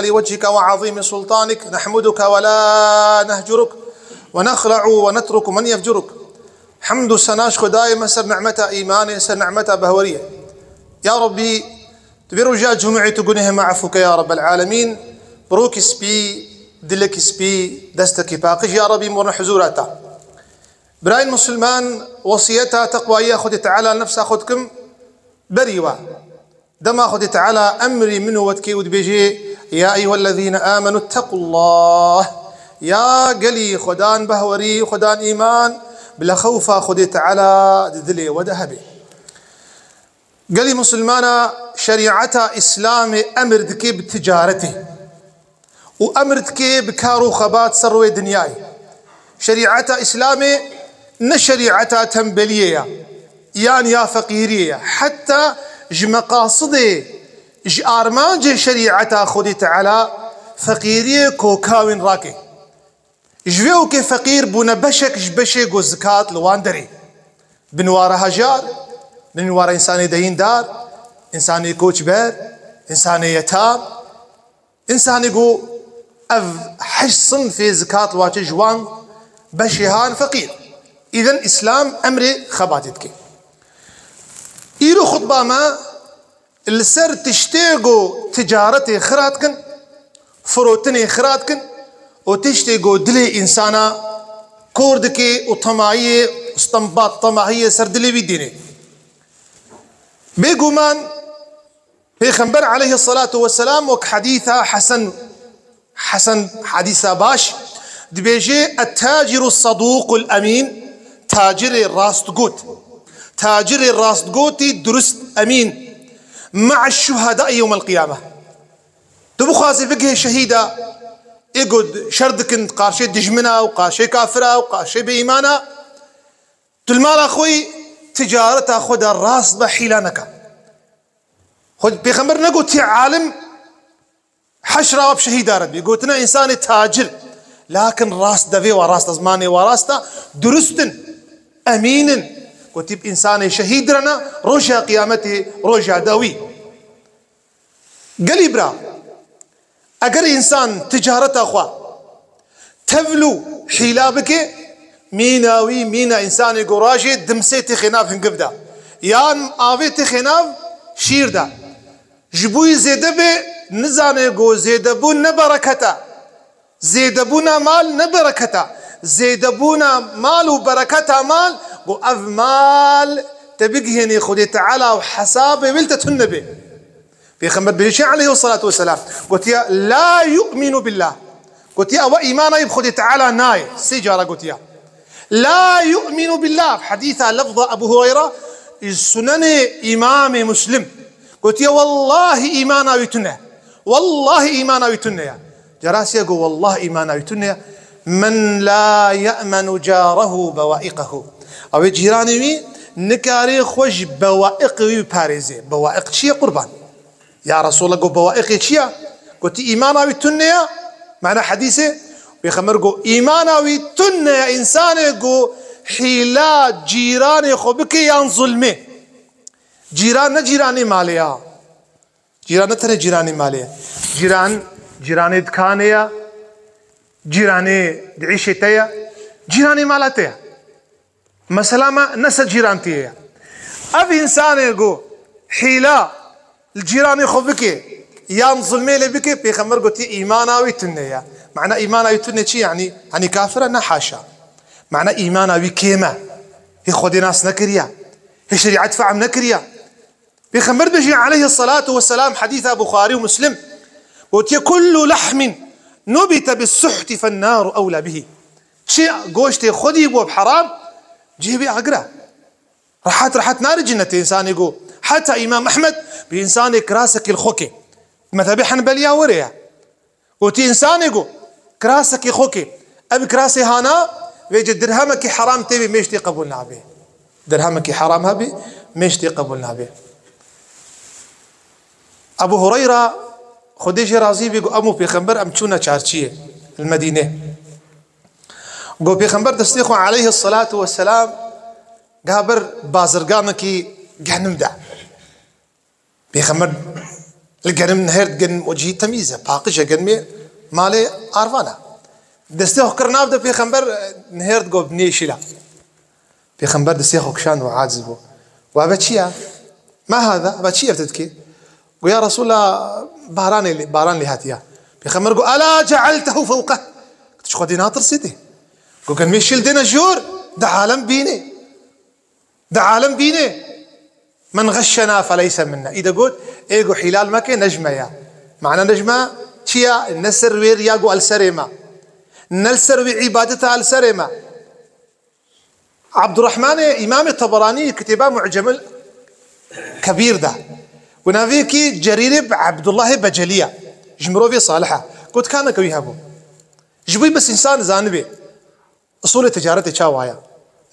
لوجهك وعظيم سلطانك نحمدك ولا نهجرك ونخلع ونترك من يفجرك. حمد سناش خداي مسر نعمة إيماني سر نعمة بهورية يا ربي تبيرو جاء جمعي تقونه معفوك يا رب العالمين. بروك سبي دلك سبي دستك باقش يا ربي مرنا حزوراتا براي المسلمان وصيتها تقوى ياخذ تعالى نفس أخذكم بريوا دم أخذ تعالى أمري منه وتكي ودبيجي يا أيها الذين آمنوا اتقوا الله يا قلي خدان بهوري خدان إيمان بلا خوف أخذ تعالى دذلي ودهبي قلي مسلمانا شريعتها إسلامي أمر دكي بتجارته وأمر دكي بكارو خبات سروي دنياي. شريعتها إسلامي نشريعتها تنبلية يعني يا فقيرية حتى مقاصدي أرمان شريعتها خذي تعالى فقيرية كوكاوين راكي جويو كفقير بونا بشك جبشك والزكاة لواندري بنوار هجار بنوار إنساني دين دار إنساني كوش بير إنساني يتام إنساني قو أف حصن في زكاة الواجه جوان بشيهان فقير. إذن إسلام أمري خباتتك إيرو خطبة ما السر تشتيقو تجارتي خراتكن فروتني خراتكن وتشتيقو دلي إنسانا كوردكي وطماعية استنباط طماعية سردلي بيديني بيقومان بيخنبر عليه الصلاة والسلام وكحديثة حسن حديثة باش دبيجي التاجر الصدوق الأمين تاجر الراست قوتي درست أمين مع الشهداء يوم القيامة. تبو خازي فقه شهيدة يقعد شردكن قارشي دجمنا وقارشي كافرة وقارشي بإيمانا تلمال أخوي تجارة خد الراس بحيلانك خد بيخمر نقول تي عالم حشرة بشهيدة ربي قلتنا إنسان تاجر لكن راس دفي وراس زماني وراسته درستن أمين قلت إنسان شهيد رنا رجع قيامته رجع داوي قليبرا أجر إنسان تجارته أخوة تفلو حلابك ميناوي مينا إنسان قراجي دمسيتي خناف هنقبدا يان آفيتي خناف شيردا جبوي زيدة بي نزاني قو زيدة بو نبركتا زيدبونا مال نبركتا زيدبونا مال وبركتا مال قو أف مال تبقهني خدي تعالى وحسابي بلتة النبي بيخمد بيشي عليه الصلاة والسلام قلت يا لا يؤمن بالله قلت يا وإيمانا يبخدي تعالى ناي سيجارة قلت يا لا يؤمن بالله حديثة لفظ أبو هريرة السنن إمام مسلم قلت يا والله إيمانا يتنى والله إيمانا يتنى جراسي يقول والله إيمانا يتنى من لا يأمن جاره بوائقه أو جيراني نكاري خوش بوائق باريزي بوائق شيء قربان يا رسول الله قل بوائق شيء قلت إيمانا يتنى معنى حديثه بيخمر قل إيمانا يتنى إنسان يقول حيلات جيراني خبك ينظلمه جيران جيراني ماليا جيران ترى جيراني ماليا جيراني دكانيا جيراني دعيشتيا جيراني مالاتيا مثلا ما نسى جيرانتيا أبي إنسان يقول حيلة الجيراني خبك ينظل ميلي بك بيخمر قلت إيمانا ويتنيا معنى إيمانا ويتنيا شي يعني كافرة نحاشا معنى إيمانا ويكيما يخدي ناس نكريا هي شريعة فعم نكريا بيخمر بجي عليه الصلاة والسلام حديث بخاري ومسلم قلت كل لحم نبت بالسحت فالنار أولى به شيء قوشتي خدي بو بحرام جيبي أقرأ رحت نار جنة إنسان يقول حتى إمام أحمد بإنسان كراسك الخوكي مثلا حنبليا وريا قلت إنسان يقول كراسك خوكي أبي كراسي هانا ويجي درهمك حرام تبي ميشتي قبولنا به درهمك حرام هبي ميشتي قبولنا به. أبو هريرة خديجة رازي بيقول أمو بيخمبر أمتونا شارشية المدينة قو بيخمبر دستيخو عليه الصلاة والسلام قابر بازرقانكي قهنم دا بيخمبر الجنم نهرت جن وجهي تميزه باقيش جنمي مالي عرفانا دستيخ كرناف ده في خنبر نهرت جو بنيشي لا في خنبر دستيخ كشان وعازبه وابتشيا ما هذا ابتشيا بتتكي ويا رسول الله باران لي هاتيا في خنبر جو الا جعلته فوقه شو خدي ناطر سيدي جو كان ميشيل دينا جور ده عالم بيني ده عالم بيني من غشنا فليس منا إذا قلت إيجو حلال مكة نجمة يا معنى نجمة شيا نسر ويرياجو السريمة نلسر وعبادتها السريمة عبد الرحمن إمام الطبراني كتابه معجم كبير ده ونافيكي جرير عبد الله بجلية جمروفي صالحة قلت كان كوي هبو جبوي بس إنسان زانبي أصول التجارة تشاوايا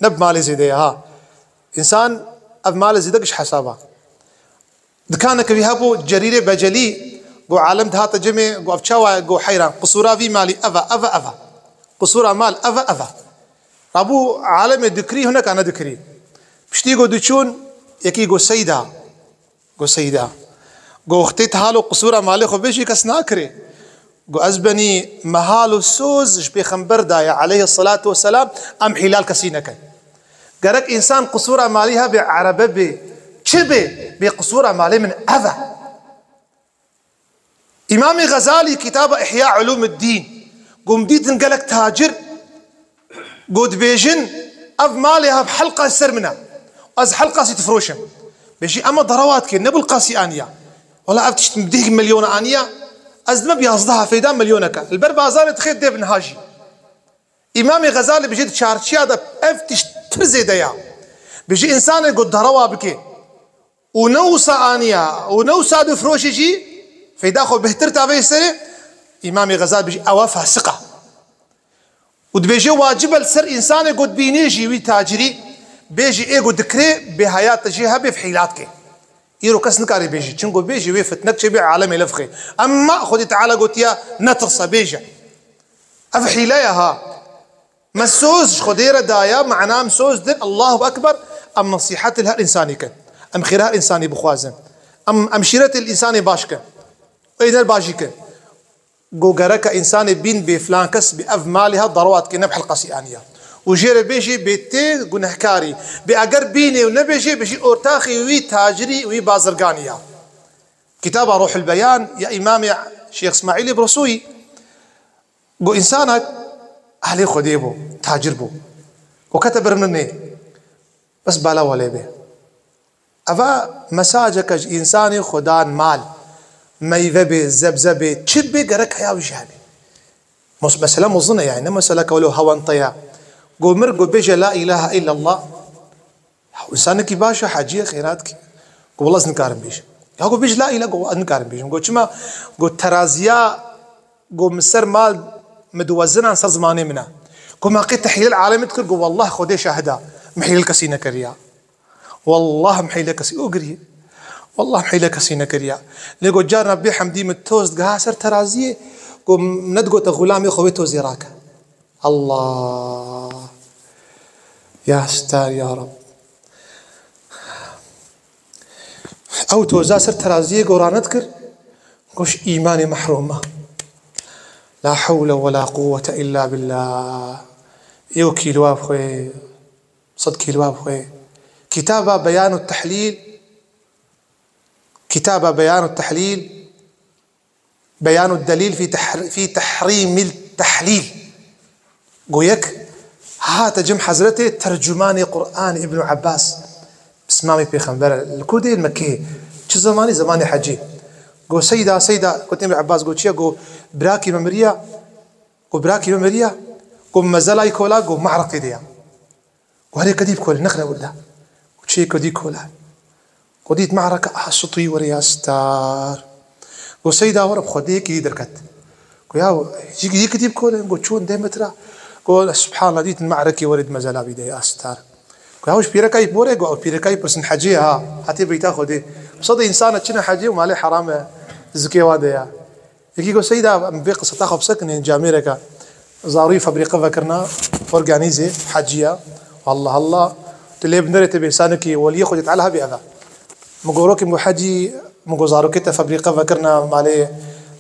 نب مالي زيدي ها إنسان أب مال زيدكش حسابه دكانك بيهابو جريرة بجلي جو عالم هات جمع جو أفشوا جو حيران قصورا في مالي أفا قصورا مال أفا أبو عالم الذكري هناك أنا ذكري بشتي جو دشون يكي جو سيدا جو اختيت حاله قصورا مالي خبيشي كسناكري جو أزبني مهالو سوز شبي خنبر دايا عليه الصلاة والسلام أم حلال كسينك قالك إنسان قصور ماليها بعربة بشبه بقصور مالي من أذى إمام غزالي كتاب إحياء علوم الدين قوم ديت قالك تاجر قود بيجن أف ماليها بحلقة السرمنة أز حلقة ستفروشن بيجي أما ضروات كي نبو القاسي آنية ولا أفتش مديه مليون آنية أز ما بيصدها فيدان مليونك البربازار تخيل ديب نهاجي إمام غزالي بيجي تشارشي هذا أفتش ترزي ديا بيجي إنسان يقول دروا بكي ونوسا آنيا ونوسا دفروش يجي في داخل بهتر تابعي السنة إمام غزالي بيجي أوافها ثقة وبيجي واجب السر إنسان يقول بينيجي ويتاجري بيجي يقول ذكري بحياة جيها بفحيلاتك يرو كاس نكاري بيجي تشنقو بيجي ويفتنك شبيع عالمي لفخي أما خذي تعالى قلت يا نترصى بيجي أفحيلايا ها مسوز خديرة دايا معناه مسوز دين الله أكبر أم نصيحة لها الإنساني كان أم خيرها الإنساني بخوازن أم شيرة الإنساني باشكن أين الباجي كان جو جرك إنساني بين بفلان كس بأف مالها ضروات كنبح القصيانية وجير بيجي بيتي جنحكاري بأجر بيني ونبيجي بيجي أرتاخي وي تاجري وي بازرقانية كتاب روح البيان يا إمام يا شيخ إسماعيل برسوي جو إنسانك أهلي خديبو تاجر بو وكتب رمني بس بالا ولا به أفا مساجك إنساني خدان مال ما يذبي زبزبي تشبي قرك يا وجهبي مسألة مظنة يعني مسألة كولو هوان طيا قو مرقو بيجي لا إله إلا الله إنسانك باشا حاجية خيراتك قو والله زنكارم بيجي قو بيجي لا إله قو نكارم بيجي قو شما قو ترازيا قو مسر مال مدوزن عن صار زماني منه كما قيت تحليل العالم تقول والله خدي شهدا محيل كسينا كريا والله محيل كسي أقري والله محيل كسينا كريا لقوا جارنا بي حمدي متوست قاسر ترازيه قوم ندقوا تغلامي خويته زراك الله يا ستار يا رب أو توزاسر ترازيه قران تذكر قوش إيماني محرومة لا حول ولا قوة إلا بالله يو كيلو أبخي صد كيلو أبخي كتاب بيان التحليل بيان الدليل في تحريم التحليل قويك هات جم حزرته ترجمان قرآن ابن عباس بسمامي بيخنبر الكودي المكي شو زماني حجي قو سيدة كنت ابن عباس قو شيا قو براكي ممريا قو مزالاي كولا قو معرقي ديا وهذا كديب كولا نخنا ولا وشي كدي كولا قديت معركة الصطوي وريا ستار قو سيدة ورب خديك يدركت قو يا يجي كديب كولا قو شون دائما ترى قو سبحان الله ديت المعركة ورد مزالا بيدي ستار قو هاوش بيركاي بوري قو بيركاي برسن حجيها حتى بيتا خدي بصدق إنسانة شنا حجي وما عليه حرام زكي واديا يجي قو سيدة مبيق ستاخذ بسكن جاميرك زاري فبريقة فكرنا فرقانيزي حجية والله الله تلي بنرت بإنسانك ولي خدت علىها بأذى مقولك مو حجي مقوزارو كتا فبريقة فكرنا مالي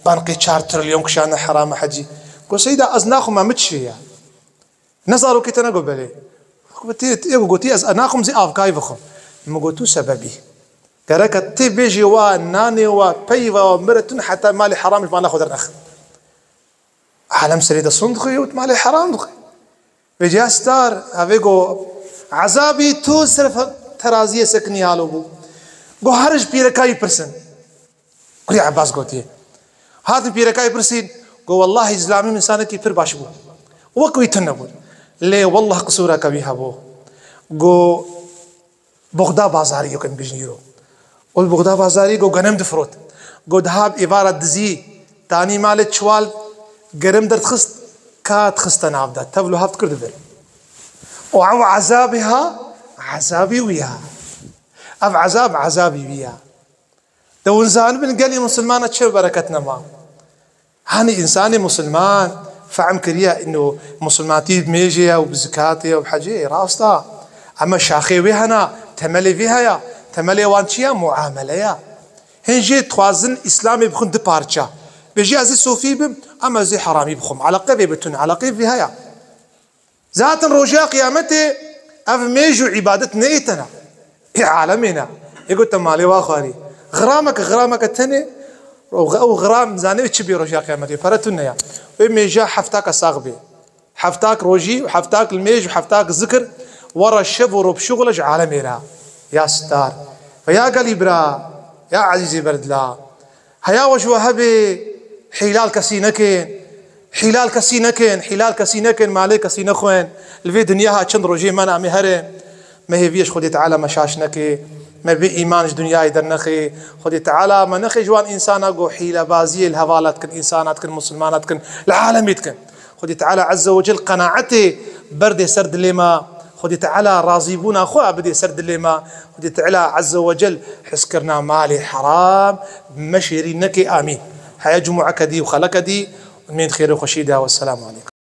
بانقي 4 تريليون كشانا حرام حجي قو سيدا أزناخم ما متشي نزارو كتا نقو بلي قلتي أزناخم زي أفكاي فخم مقوتو سببي كركت تي بيجي ناني بيفا ومرتن حتى مالي حرام ما ناخذ الأخ عالم سريد الصندخي ومالي حرام دخي بيجي ستار هافيقو عذابي تو صرف ترازيه سكني هالو بو قو هرج بيركاي برسن قولي عباس قوتي هذا بيركاي برسين قو والله إسلامي من سانتي بير باشبو وكوي تنبو ليه والله قصورة كبيها بو قو بغدا بازاري يو كان بيجنيرو قول بغدا بازاري قو غنم دفروت قو دهاب إبارة دزي تاني مالت شوال قرم در تخست كات خستنا عبدا تبلو هافت كرد بل وعو عذابها عذابي وياها أف عذاب عذابي وياها دو إنسان بن قال لي مسلمان تشوف بركتنا ما هاني إنساني مسلمان فعم كريا إنه مسلماتي بميجيا وبزكاتي وبحاجة راستا أما شاخي ويهنا تملي فيها يا تملي وانشيا معاملة يا هنجي توازن إسلامي بخون دبارتشا بيجي أزي صوفي بم أما زي حرامي بخم على قيب بتون على قيب فيها يا ذات رجاء قيامته أف ميجو عبادة نيتنا عالمنا يقول تمالي واخواني غرامك التاني أو غرام زاني تشبي رجاء قيامته فرتنا يا وميجا حفتاك الصاغبي حفتاك روجي وحفتاك الميج وحفتاك الذكر ورا الشب ورب شغلج عالمنا يا ستار فيا قليبرا يا عزيزي بردلا هيا وجه هبي حلال كسينكين حلال كسينكين ما عليك كسينخوين الفي دنياها تشند روجي ما نعمي هرم ما هي فيش خدي تعالى مشاشنكي ما بي إيمانش دنيا يدرنخي خدي تعالى ما نخي جوان إنسان أقو حيلة بازية الهوالات كن إنسانات كن مسلمانات كن العالم يتكن خدي تعالى عز وجل قناعتي بردي سرد لما خدي تعالى راضيبونا أخوة بدي سرد لما خدي تعالى عز وجل حسكرنا مالي حرام مشيرينك آمين حيا جمعك دي وخلق دي من خير وخشيدة والسلام عليكم.